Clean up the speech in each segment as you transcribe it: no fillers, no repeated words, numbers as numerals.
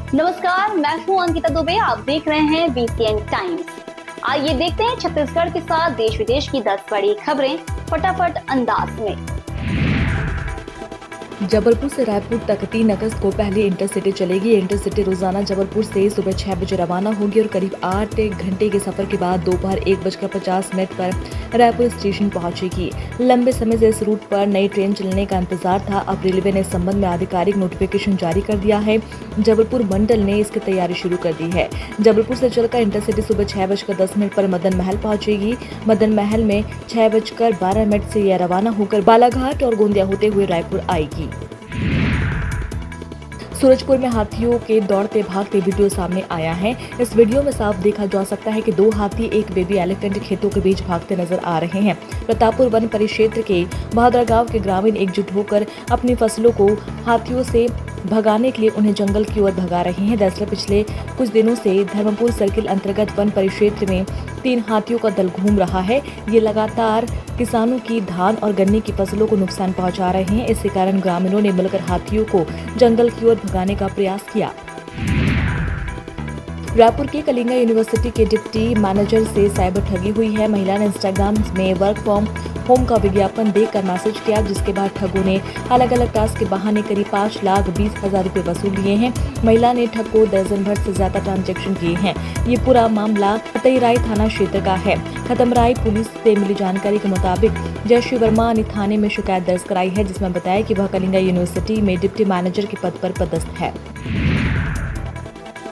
नमस्कार, मैं हूं अंकिता दुबे। आप देख रहे हैं बीसीएन टाइम्स। आइए देखते हैं छत्तीसगढ़ के साथ देश विदेश की 10 बड़ी खबरें फटाफट अंदाज में। जबलपुर से रायपुर तक 3 अगस्त को पहली इंटरसिटी चलेगी। इंटरसिटी रोजाना जबलपुर से सुबह 6 बजे रवाना होगी और करीब 8 घंटे के सफर के बाद दोपहर 1:50 पर रायपुर स्टेशन पहुंचेगी। लंबे समय से इस रूट पर नई ट्रेन चलने का इंतजार था। अब रेलवे ने इस संबंध में आधिकारिक नोटिफिकेशन जारी कर दिया है। जबलपुर मंडल ने इसकी तैयारी शुरू कर दी है। जबलपुर से चलकर इंटरसिटी सुबह 6:10 पर मदन महल पहुंचेगी। मदन महल में 6:12 से यह रवाना होकर बालाघाट और गोंदिया होते हुए रायपुर आएगी। सूरजपुर में हाथियों के दौड़ते भागते वीडियो सामने आया है। इस वीडियो में साफ देखा जा सकता है कि 2 हाथी एक बेबी एलिफेंट खेतों के बीच भागते नजर आ रहे हैं। प्रतापपुर वन परिक्षेत्र के बहादुर गांव के ग्रामीण एकजुट होकर अपनी फसलों को हाथियों से भगाने के लिए उन्हें जंगल की ओर भगा रहे हैं। दरअसल पिछले कुछ दिनों से धर्मपुर सर्किल अंतर्गत वन परिक्षेत्र में 3 हाथियों का दल घूम रहा है। ये लगातार किसानों की धान और गन्ने की फसलों को नुकसान पहुंचा रहे हैं। इसी कारण ग्रामीणों ने मिलकर हाथियों को जंगल की ओर भगाने का प्रयास किया। रायपुर के कलिंगा यूनिवर्सिटी के डिप्टी मैनेजर से साइबर ठगी हुई है। महिला ने इंस्टाग्राम में वर्क फ्रॉम होम का विज्ञापन देखकर मैसेज किया, जिसके बाद ठगों ने अलग अलग टास्क के बहाने करीब 5,20,000 रुपए वसूल लिए हैं। महिला ने ठग को दर्जन भर से ज्यादा ट्रांजैक्शन किए हैं। ये पूरा मामला खतईराई थाना क्षेत्र का है। खतमराई पुलिस से मिली जानकारी के मुताबिक जयश्री वर्मा ने थाने में शिकायत दर्ज कराई है, जिसमें बताया कि वह कलिंगा यूनिवर्सिटी में डिप्टी मैनेजर के पद पर पदस्थ है।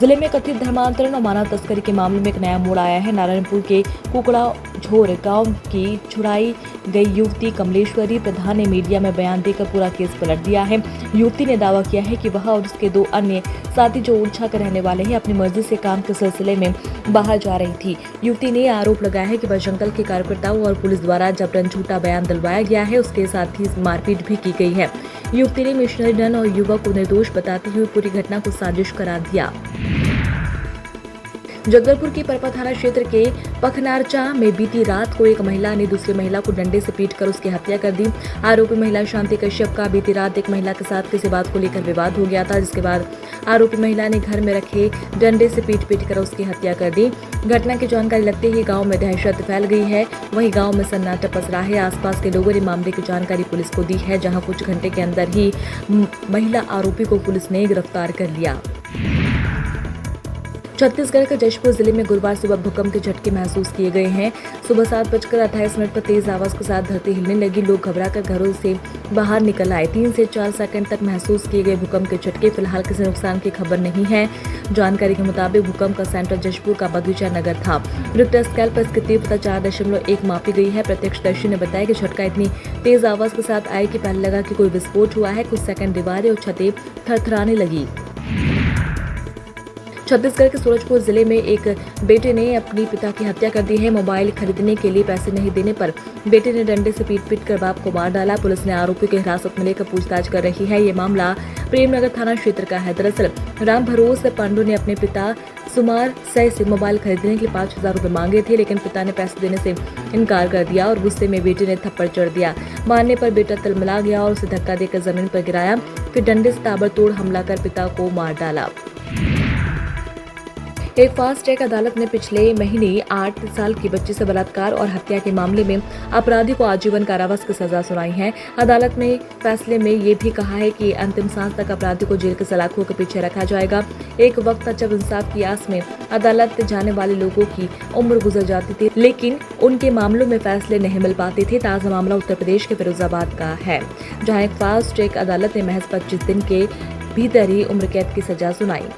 जिले में कथित धर्मांतरण और मानव तस्करी के मामले में एक नया मोड़ आया है। नारायणपुर के कुकड़ा झोर गांव की छुड़ाई गई युवती कमलेश्वरी प्रधान ने मीडिया में बयान देकर पूरा केस पलट दिया है। युवती ने दावा किया है कि वह और उसके 2 अन्य साथी जो ओरछा के रहने वाले हैं अपनी मर्जी से काम के सिलसिले में बाहर जा रही थी। युवती ने आरोप लगाया है कि वह जंगल के कार्यकर्ताओं और पुलिस द्वारा जबरन झूठा बयान दिलवाया गया है। उसके साथ ही मारपीट भी की गई है। युवती ने मिशनरी नन और युवक को निर्दोष बताते हुए पूरी घटना को साजिश करार दिया। जगदलपुर की परपा थाना क्षेत्र के पखनारचा में बीती रात को एक महिला ने दूसरी महिला को डंडे से पीटकर उसकी हत्या कर दी। आरोपी महिला शांति कश्यप का बीती रात एक महिला के साथ किसी बात को लेकर विवाद हो गया था, जिसके बाद आरोपी महिला ने घर में रखे डंडे से पीट कर उसकी हत्या कर दी। घटना की जानकारी लगते ही गांव में दहशत फैल गई है। वहीं गांव में सन्नाटा पसरा है। आसपास के लोगों ने मामले की जानकारी पुलिस को दी है, जहां कुछ घंटे के अंदर ही महिला आरोपी को पुलिस ने गिरफ्तार कर लिया। छत्तीसगढ़ के जशपुर जिले में गुरुवार सुबह भूकंप के झटके महसूस किए गए हैं। सुबह 7:28 पर तेज आवाज के साथ धरती हिलने लगी। लोग घबराकर घरों से बाहर निकल आए। 3 से 4 सेकंड तक महसूस किए गए भूकंप के झटके। फिलहाल किसी नुकसान की खबर नहीं है। जानकारी के मुताबिक भूकंप का सेंटर जशपुर का बगीचा नगर था। रिक्टर स्केल पर इसकी तीव्रता 4.1 मापी गई है। प्रत्यक्षदर्शी ने बताया कि झटका इतनी तेज आवाज के साथ आई कि पहले लगा कि कोई विस्फोट हुआ है। कुछ सेकंड दीवारें और छतें थरथराने लगी। छत्तीसगढ़ के सूरजपुर जिले में एक बेटे ने अपनी पिता की हत्या कर दी है। मोबाइल खरीदने के लिए पैसे नहीं देने पर बेटे ने डंडे से पीट कर बाप को मार डाला। पुलिस ने आरोपी को हिरासत में लेकर पूछताछ कर रही है। ये मामला प्रेमनगर थाना क्षेत्र का है। दरअसल राम भरोस पांडु ने अपने पिता सुमार सय से मोबाइल खरीदने के लिए 5,000 रुपए मांगे थे, लेकिन पिता ने पैसे देने से इनकार कर दिया और गुस्से में बेटे ने थप्पड़ जड़ दिया। मारने पर बेटा तिलमिला गया और उसे धक्का देकर जमीन पर गिराया। फिर डंडे से ताबड़तोड़ हमला कर पिता को मार डाला। एक फास्ट ट्रैक अदालत ने पिछले महीने 8 साल की बच्ची से बलात्कार और हत्या के मामले में अपराधी को आजीवन कारावास की सजा सुनाई है। अदालत में फैसले में ये भी कहा है कि अंतिम सांस तक अपराधी को जेल के सलाखों के पीछे रखा जाएगा। एक वक्त था जब इंसाफ की आस में अदालत जाने वाले लोगों की उम्र गुजर जाती थी, लेकिन उनके मामलों में फैसले नहीं मिल पाते थे। ताजा मामला उत्तर प्रदेश के फिरोजाबाद का है, जहाँ एक फास्ट ट्रैक अदालत ने महज 25 दिन के भीतर ही उम्र कैद की सजा सुनाई।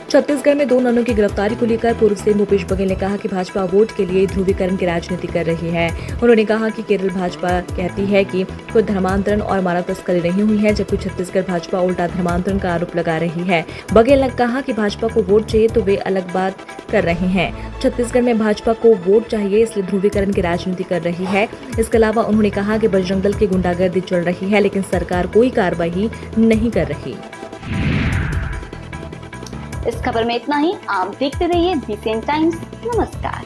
छत्तीसगढ़ में 2 ननों की गिरफ्तारी को लेकर पूर्व सीएम भूपेश बघेल ने कहा कि भाजपा वोट के लिए ध्रुवीकरण की राजनीति कर रही है। उन्होंने कहा कि केरल भाजपा कहती है कि कोई धर्मांतरण और मानव तस्करी नहीं हुई है, जबकि छत्तीसगढ़ भाजपा उल्टा धर्मांतरण का आरोप लगा रही है। बघेल ने कहा कि भाजपा को वोट चाहिए तो वे अलग बात कर रहे हैं। छत्तीसगढ़ में भाजपा को वोट चाहिए, इसलिए ध्रुवीकरण की राजनीति कर रही है। इसके अलावा उन्होंने कहा कि बजरंग दल की गुंडागर्दी चल रही है, लेकिन सरकार कोई कार्रवाई नहीं कर रही। इस खबर में इतना ही। आप देखते रहिए बीसीएन टाइम्स। नमस्कार।